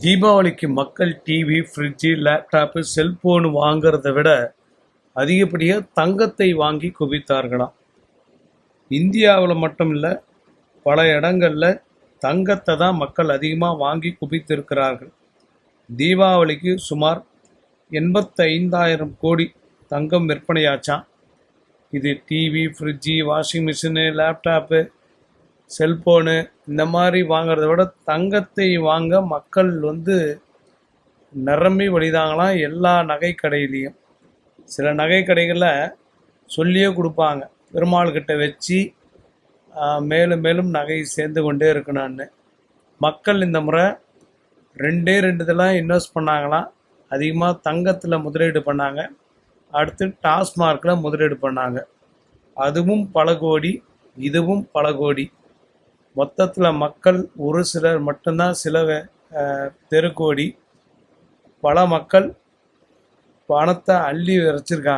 தீபாவளிக்கு மக்கள் TV, fridge, laptop, cellphone வாங்குறத விட அதிகப்படியாக தங்கத்தை வாங்கி குவித்தார்களாம். இந்தியாவில் மட்டும் இல்லை, பல இடங்களில் தங்கத்தை தான் மக்கள் அதிகமாக வாங்கி குவித்திருக்கிறார்கள். தீபாவளிக்கு சுமார் 85,000 கோடி தங்கம் விற்பனையாச்சான். இது TV, fridge, washing machine, laptop, cellphone இந்த மாதிரி வாங்கிறத விட தங்கத்தை வாங்க மக்கள் நிரம்பி வழிதாங்களாம். எல்லா நகை கடையிலையும் சில நகை கடைகளில் சொல்லியே கொடுப்பாங்க, பெருமாள் கிட்ட வச்சு மேலும் மேலும் நகை சேர்ந்து கொண்டே இருக்கணும்னு. மக்கள் இந்த முறை ரெண்டு இதெல்லாம் இன்வெஸ்ட் பண்ணாங்களாம். அதிகமாக தங்கத்தில் முதலீடு பண்ணாங்க, அடுத்து டாஸ்மார்க்கில் முதலீடு பண்ணாங்க. அதுவும் பல கோடி, இதுவும் பல கோடி. மொத்தத்தில் மக்கள் ஒரு சிலர் மட்டும்தான் சில தெருக்கோடி. பல மக்கள் பணத்தை அள்ளி வச்சிருக்காங்க.